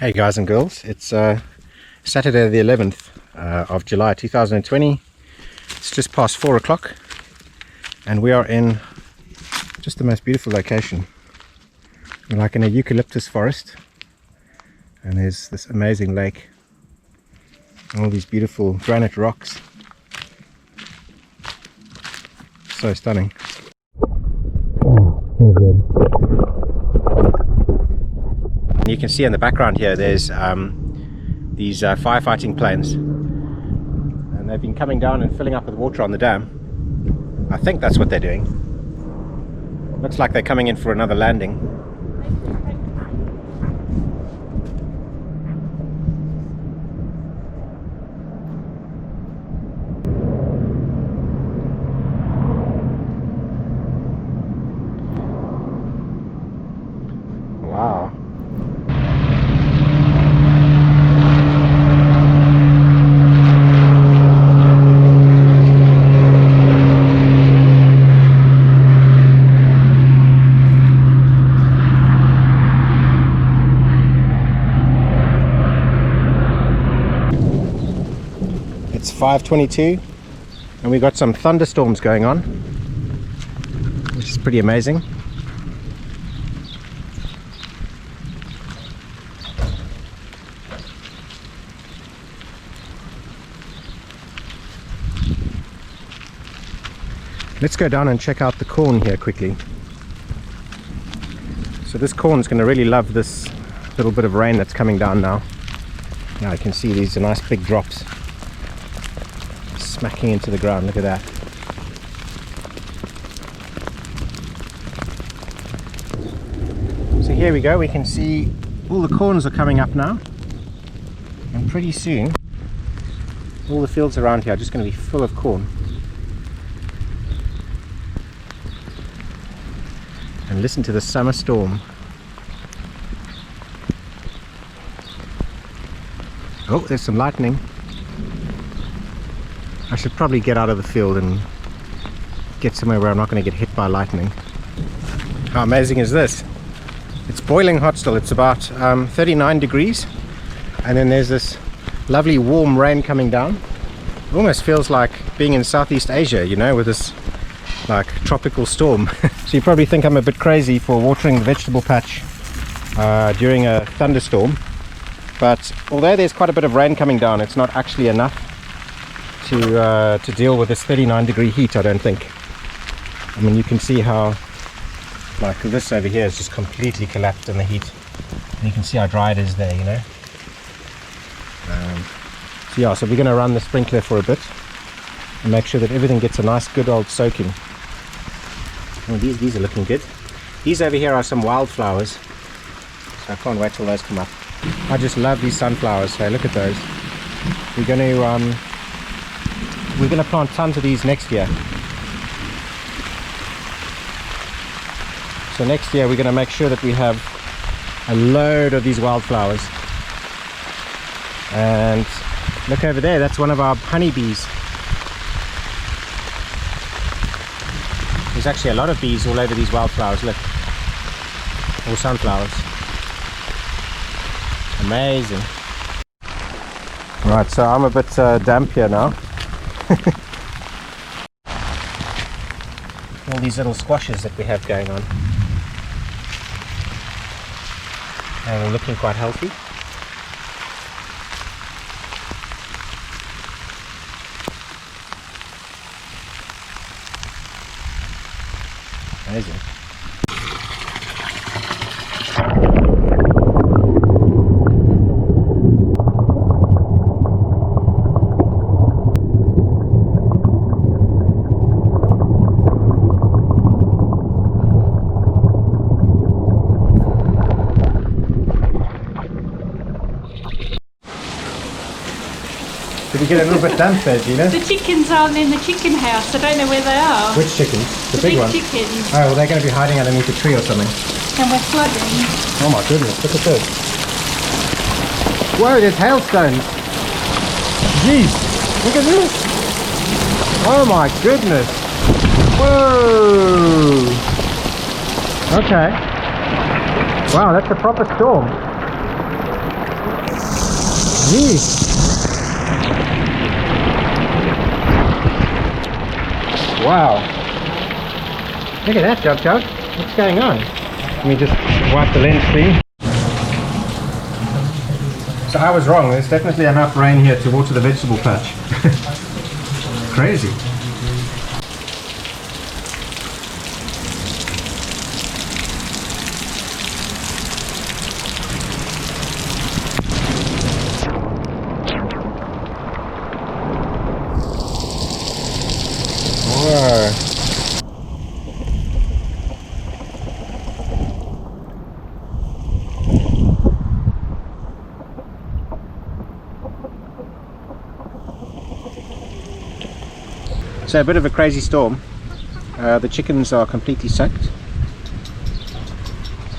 Hey guys and girls, it's Saturday the 11th of July 2020. It's just past 4 o'clock and we are in just the most beautiful location. We're like in a eucalyptus forest and there's this amazing lake, all these beautiful granite rocks. So stunning. You can see in the background here there's these firefighting planes, and they've been coming down and filling up with water on the dam. I think that's what they're doing. Looks like they're coming in for another landing. Wow. It's 5:22 and we got some thunderstorms going on, which is pretty amazing. Let's go down and check out the corn here quickly. So this corn is going to really love this little bit of rain that's coming down now. Now I can see these are nice big drops smacking into the ground. Look at that. So here we go, we can see all the corns are coming up now, and pretty soon all the fields around here are just going to be full of corn. And listen to the summer storm. Oh, there's some lightning. I should probably get out of the field and get somewhere where I'm not going to get hit by lightning. How amazing is this? It's boiling hot still. It's about 39 degrees, and then there's this lovely warm rain coming down. It almost feels like being in Southeast Asia, you know, with this like tropical storm. So you probably think I'm a bit crazy for watering the vegetable patch during a thunderstorm, but although there's quite a bit of rain coming down, it's not actually enough to deal with this 39-degree heat, I don't think. I mean, you can see how like this over here is just completely collapsed in the heat, and you can see how dry it is there, you know. So yeah, so we're going to run the sprinkler for a bit and make sure that everything gets a nice good old soaking. Oh, these are looking good. These over here are some wildflowers, so I can't wait till those come up. I just love these sunflowers. So look at those. We're going to plant tons of these next year. So next year we're going to make sure that we have a load of these wildflowers. And look over there, that's one of our honeybees. There's actually a lot of bees all over these wildflowers, look. All sunflowers. Amazing. Right, so I'm a bit damp here now. All these little squashes that we have going on. And they're looking quite healthy. Amazing. Did you get a little bit damp there, Gina? The chickens aren't in the chicken house. I don't know where they are. Which chickens? The big ones? Chickens. Oh, well, they're going to be hiding underneath a tree or something. And we're flooding. Oh my goodness, look at this. Whoa, there's hailstones. Jeez, look at this. Oh my goodness. Whoa. Okay. Wow, that's a proper storm. Jeez. Wow. Look at that, Jug Jug. What's going on? Let me just wipe the lens clean. So I was wrong. There's definitely enough rain here to water the vegetable patch. Crazy. Whoa. So a bit of a crazy storm. The chickens are completely soaked.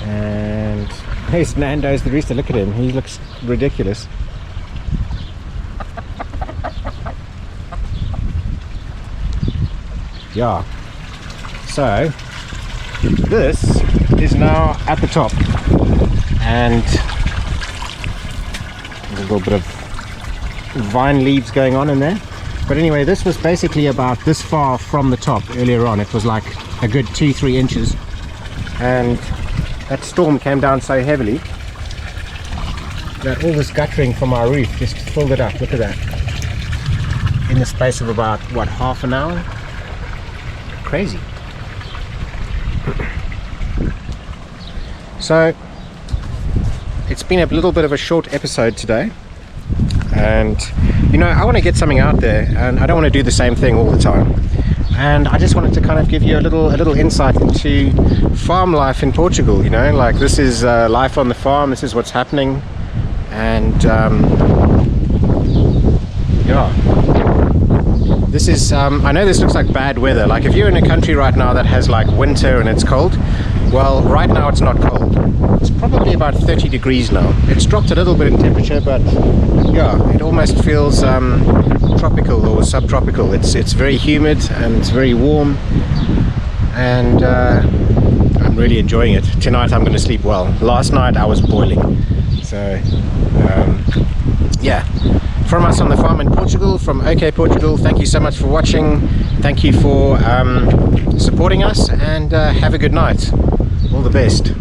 And there's Nando's the rooster, look at him, he looks ridiculous. Yeah. So this is now at the top. And there's a little bit of vine leaves going on in there. But anyway, this was basically about this far from the top earlier on. It was like a good 2-3 inches. And that storm came down so heavily that all this guttering from our roof just filled it up. Look at that. In the space of about, what, half an hour? Crazy. So, it's been a little bit of a short episode today. And you know, I want to get something out there, and I don't want to do the same thing all the time. And I just wanted to kind of give you a little insight into farm life in Portugal. You know, like this is life on the farm. This is what's happening, and yeah, this is. I know this looks like bad weather. Like if you're in a country right now that has like winter and it's cold, well, right now it's not cold. It's probably about 30 degrees now. It's dropped a little bit in temperature, but yeah, it almost feels tropical or subtropical. It's very humid and it's very warm, and I'm really enjoying it. Tonight I'm going to sleep well. Last night I was boiling. So yeah, from us on the farm in Portugal, from OK Portugal, thank you so much for watching. Thank you for supporting us, and have a good night. All the best.